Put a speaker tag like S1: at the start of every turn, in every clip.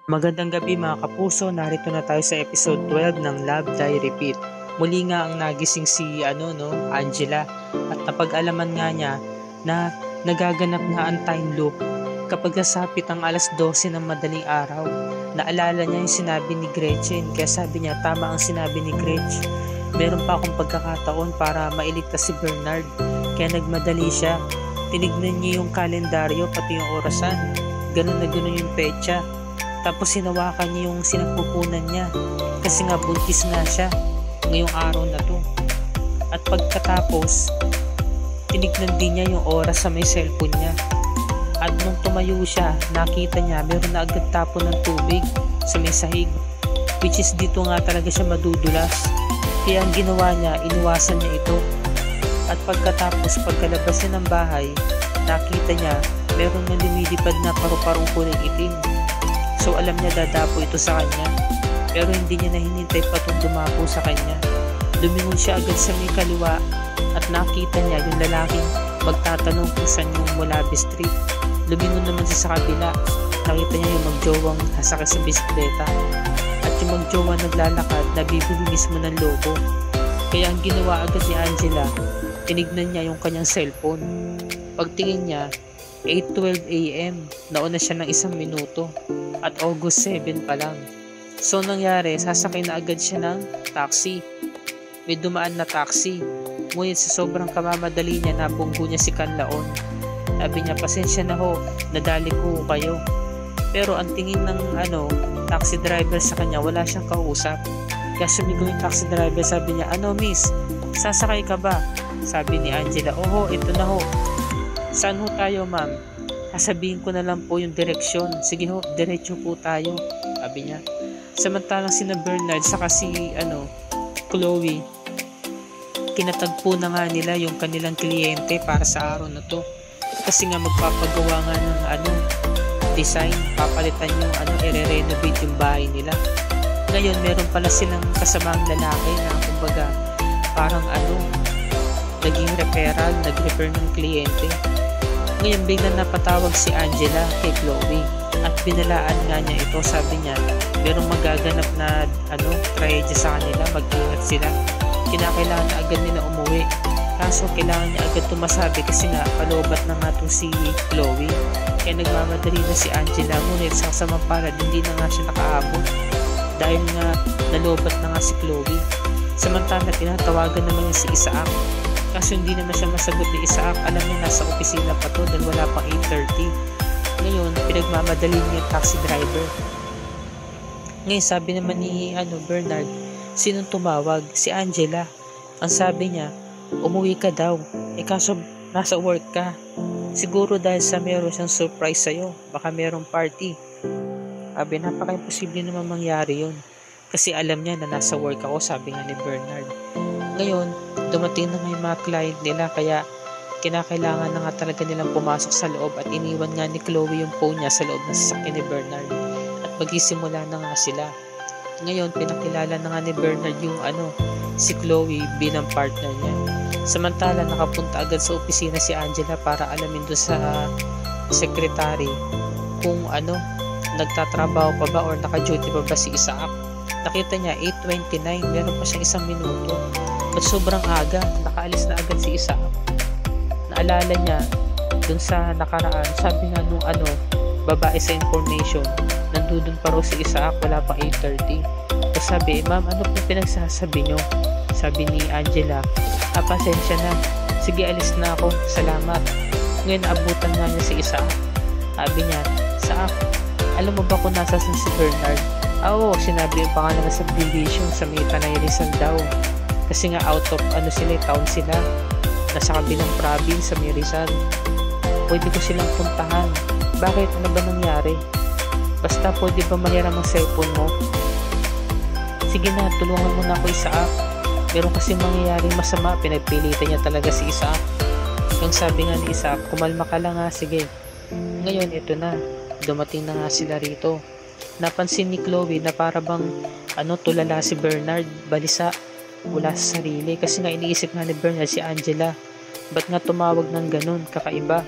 S1: Magandang gabi mga kapuso, narito na tayo sa episode 12 ng Love Die Repeat. Muli nga ang nagising si Angela at napag-alaman nga niya na nagaganap nga ang time loop kapag nasapit ang alas 12 ng madaling araw. Naalala niya yung sinabi ni Gretchen, kaya sabi niya tama ang sinabi ni Gretchen. Meron pa akong pagkakataon para mailigtas si Bernard, kaya nagmadali siya. Tinignan niya yung kalendaryo pati yung orasan, ganun na ganun yung petsa. Tapos hinawakan niya yung sinagpupunan niya kasi nga buntis nga siya ngayong araw na to. At pagkatapos, tinignan din niya yung oras sa may cellphone niya. At nung tumayo siya, nakita niya meron na agad tapon ng tubig sa may sahig. Which is dito nga talaga siya madudulas. Kaya ang ginawa niya, iniwasan niya ito. At pagkatapos, pagkalabas niya ng bahay, nakita niya meron na lumilipad na paru-parong kulay itim. So alam niya dadapo ito sa kanya, pero hindi niya na hinintay pa itong dumapo sa kanya. Lumingon siya agad sa may kaliwa at nakita niya yung lalaking magtatanong kung saan yung Mulabi Street. Lumingon naman siya sa kabila, nakita niya yung magjowang hasakay sa bisikleta at yung magjowa naglalakad na bibili mismo ng lobo. Kaya ang ginawa agad ni Angela, tinignan niya yung kanyang cellphone. Pagtingin niya, 8:12 AM, nauna siya ng 1 minuto at August 7 pa lang. So nangyari, sasakay na agad siya ng taxi. May dumaan na taxi, ngunit sa sobrang kamamadali niya, nabunggo niya si Kanlaon. Sabi niya, pasensya na ho, nadali ko kayo. Pero ang tingin ng taxi driver sa kanya, wala siyang kausap. Kaya sumigaw yung taxi driver, sabi niya, miss, sasakay ka ba? Sabi ni Angela, oho, ito na ho. Saan ho tayo, ma'am? Sasabihin ko na lang po yung direksyon. Sige ho, diretso po tayo, sabi niya. Samantalang sina Bernard saka si Chloe, kinatagpo na nga nila yung kanilang kliyente para sa araw na to. Kasi nga magpapagawa nga ng design, papalitan yung i-renovate yung bahay nila. Ngayon, meron pala silang kasamang lalaki na kumbaga parang naging referral, nag-refer ng kliyente. Ngayon, biglang napatawag si Angela kay Chloe at binalaan nga niya ito. Sabi niya, merong magaganap na trahedya sa kanila, mag-ingat sila. Kinakailangan na agad nila umuwi. Kaso kailangan niya agad tumasabi kasi nga palobat na nga itong si Chloe. Kaya nagmamadali na si Angela, ngunit sa kasamang palad, hindi na nga siya nakaabot dahil nga nalobat na nga si Chloe. Samantala, tinatawagan naman niya si Isaac. Kaso hindi naman siya masagot ni Isaac. Alam niya nasa opisina pa to dahil wala pang 8:30. Ngayon, pinagmamadali niya yung taxi driver. Ngayon, sabi naman ni Bernard, sinong tumawag? Si Angela. Ang sabi niya, umuwi ka daw. Kaso nasa work ka. Siguro dahil sa meron siyang surprise sa'yo. Baka merong party. Sabi, napaka-imposible naman mangyari yun. Kasi alam niya na nasa work ako, sabi nga ni Bernard. Ngayon, dumating na nga yung mga client nila, kaya kinakailangan na nga talaga nilang pumasok sa loob at iniwan nga ni Chloe yung phone niya sa loob ng sasakyan ni Bernard at magsisimula na nga sila. Ngayon, pinakilala na nga ni Bernard yung si Chloe bilang partner niya. Samantala, nakapunta agad sa opisina si Angela para alamin doon sa secretary kung nagtatrabaho pa ba or naka-duty pa ba si Isaac. Nakita niya 8:29, meron pa siyang 1 minuto. At sobrang aga, nakaalis na agad si Isaac. Naalala niya dun sa nakaraan, sabi nga nung babae sa information, nandun pa raw si Isaac, wala pang 8:30. Tapos sabi, ma'am, ano po pinagsasabi nyo? Sabi ni Angela, pasensya na, sige alis na ako, salamat. Ngayon naabutan nga niya si Isaac. Sabi niya, Isaac, alam mo ba kung nasa si Bernard? Oo, sinabi yung pangalan na subdivision sa may Tanay Rizal daw. Kasi nga out of town sila. Nasa kabilang province sa may Rizal. Pwede ko silang puntahan. Bakit? Ano ba nangyari? Basta pwede ba mahiram ang cellphone mo? Sige na, tulungan mo na ako Isaac. Meron kasi mangyayaring masama. Pinagpilitan niya talaga si Isaac. Yung sabi nga ni Isaac, kumalma ka lang ha, sige. Ngayon, ito na. Dumating na nga sila rito. Napansin ni Chloe na para bang tulala si Bernard, balisa, wala sa sarili. Kasi nga iniisip nga ni Bernard si Angela. Ba't nga tumawag ng ganun, kakaiba?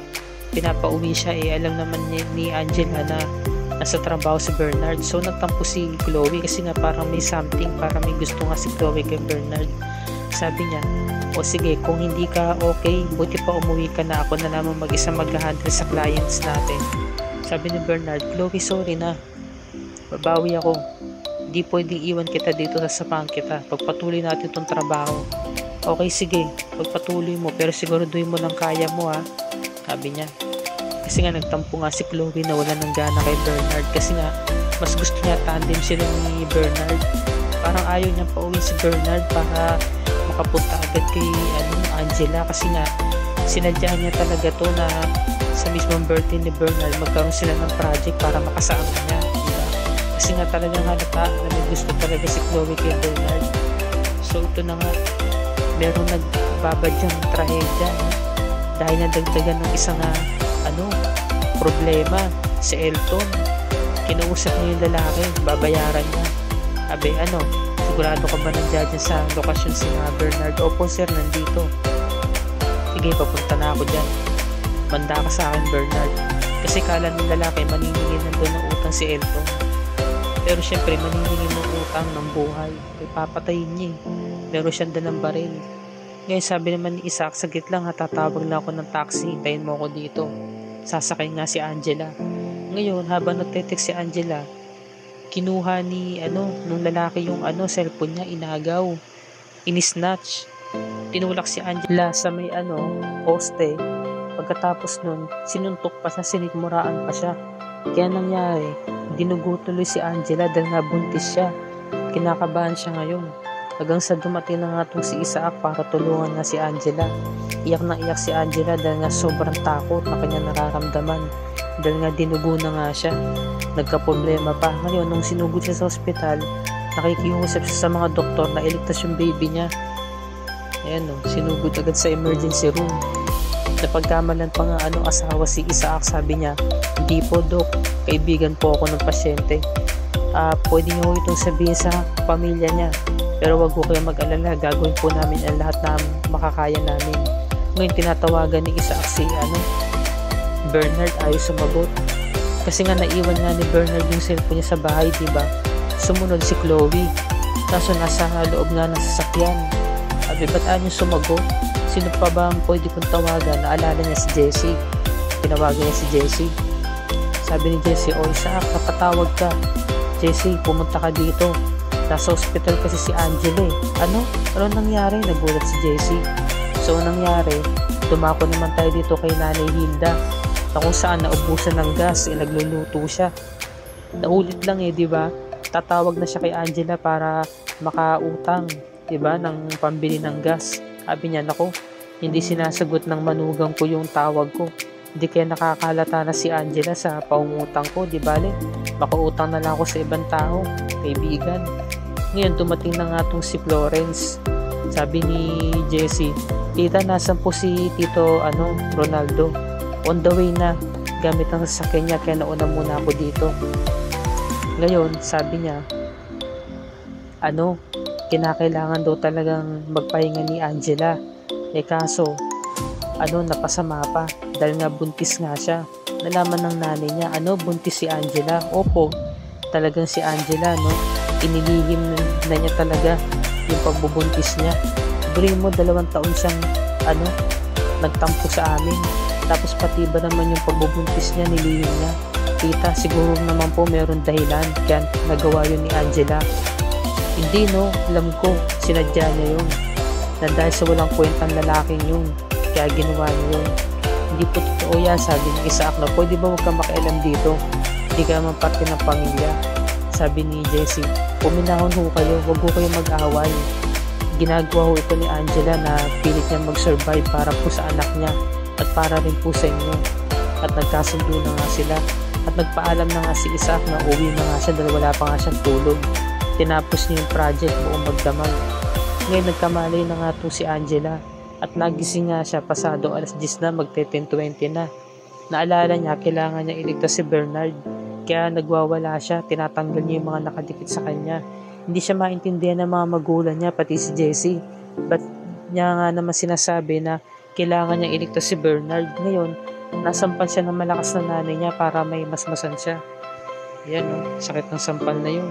S1: Pinapauwi siya alam naman ni Angela na nasa trabaho si Bernard. So nagtampo si Chloe kasi nga parang may something, parang may gusto nga si Chloe kay Bernard. Sabi niya, o sige, kung hindi ka okay, buti pa umuwi ka na, ako na naman mag-isa mag-handle sa clients natin. Sabi ni Bernard, Chloe, sorry na, babawi ako, di pwedeng iwan kita dito, sasapahan kita, pagpatuloy natin tong trabaho. Okay, sige, pagpatuloy mo, pero siguraduhin mo lang kaya mo ha, sabi niya. Kasi nga nagtampo nga si Chloe na wala ng gana kay Bernard, kasi nga mas gusto niya tandem sila ni Bernard. Parang ayaw niya pauwi si Bernard para makapunta agad kay Angela, kasi nga sinadya niya talaga to na sa mismong birthday ni Bernard magkaroon sila ng project para makasama niya, diba? Kasi nga talagang halata na may gusto talaga si Chloe kay Bernard. So ito na nga, meron nagbabadyang trahedya, no? Dahil nadagdagan ng isang problema si Elton. Kinausap niya yung lalaki, babayaran niya. Abe, sigurado ka ba nandiyan sa lokasyon si Bernard? Opo sir, nandito. Sige, papunta na ako dyan. Manda ka sa akin, Bernard. Kasi kala ng lalaki maniningin nandun ng utang si Elton. Pero syempre maniningin ng utang ng buhay, papatayin niya. Meron siyang dalang baril. Ngayon sabi naman ni Isaac, saglit lang ha, tatawag lang ako ng taxi, hintayin mo ako dito. Sasakay nga si Angela. Ngayon habang nagte-text si Angela, kinuha ni nung lalaki yung cellphone niya, inagaw, inisnatch. Tinulak si Angela sa may poste. Pagkatapos nun, sinuntok pa siya, sinigmuraan pa siya. Kaya nangyari, dinugo tuloy si Angela dahil nabuntis siya. Kinakabahan siya ngayon. Hanggang sa dumating na nga si Isaac para tulungan nga si Angela. Iyak na iyak si Angela dahil nga sobrang takot na kanya nararamdaman. Dahil nga dinugo na nga siya. Nagka-problema pa. Ngayon, nung sinugod siya sa ospital, nakikiusap siya sa mga doktor na iligtas yung baby niya. Ayan sinugod agad sa emergency room. Napagkamalan pa nga asawa si Isaac, sabi niya, hindi po dok, kaibigan po ako ng pasyente. Pwede niyo itong sabihin sa pamilya niya, pero wag ko kayo mag-alala, gagawin po namin ang lahat na makakaya namin. Ngayon tinatawagan ni Isaac si Bernard, ayaw sumagot. Kasi nga naiwan nga ni Bernard yung cellphone niya sa bahay, diba? Sumunod si Chloe, kaso nasa loob nga ng sasakyan. Abi, ba't ayaw sumagot? Sino pa ba ang pwede kong tawagan? Naalala niya si Jessie. Tinawagan niya si Jessie. Sabi ni Jessie, o Isaac, napatawag ka. Jessie, pumunta ka dito. Nasa hospital kasi si Angela eh. Ano nangyari? Nagulat si Jessie. So nangyari, dumako naman tayo dito kay Nanay Hilda, na kung saan naubusan ng gas, nagluluto siya. Naulit lang diba? Tatawag na siya kay Angela para makautang, diba, ng pambili ng gas. Sabi niya, nako, hindi sinasagot ng manugang ko yung tawag ko. Hindi kaya nakakalata na si Angela sa paungutang ko, di bale? Makautang na lang ako sa ibang tao, kaibigan. Ngayon, dumating na nga tong si Florence. Sabi ni Jessie, tita, nasan po si Tito Ronaldo? On the way na, gamit ang sasakyan niya, kaya nauna muna ako dito. Ngayon, sabi niya, kinakailangan daw talagang magpahinga ni Angela. Kaso, napasama pa dahil nga buntis nga siya. Nalaman ng nanay niya, buntis si Angela. Opo, talagang si Angela, inilihim na niya talaga yung pagbubuntis niya. Sabihin mo, 2 taon siyang, nagtampo sa amin. Tapos pati ba naman yung pagbubuntis niya, nilihim niya. Tita, siguro naman po meron dahilan kaya nagawa yun ni Angela. Hindi alam ko, sinadya niya yun. Na dahil sa walang kwentang lalaking yun, kaya ginawa niya yun. Hindi po totoo yan, sabi ni Isaac na, pwede ba huwag kang makialam dito? Hindi ka naman parte ng pamilya. Sabi ni Jessie, puminahon ho kayo, huwag ho kayo mag-away. Ginagawa ho ito ni Angela na pilit niya mag-survive para po sa anak niya at para rin po sa inyo. At nagkasundo na nga sila. At nagpaalam na nga si Isaac na uwi na nga siya dahil wala pa nga siyang tulog. Tinapos niya yung project buong magdamag. Ngayon nagkamali na nga to si Angela at nagising nga siya pasado 10:00 na, magte-10:20 na. Naalala niya kailangan niya iligtas si Bernard, kaya nagwawala siya, tinatanggal niya yung mga nakadikit sa kanya. Hindi siya maintindihan ng mga magulang niya, pati si Jessie. Ba't niya nga naman sinasabi na kailangan niya iligtas si Bernard? Ngayon, nasampan siya ng malakas na nanay niya para may masmasan siya. Ayan, sakit ng sampal na yun.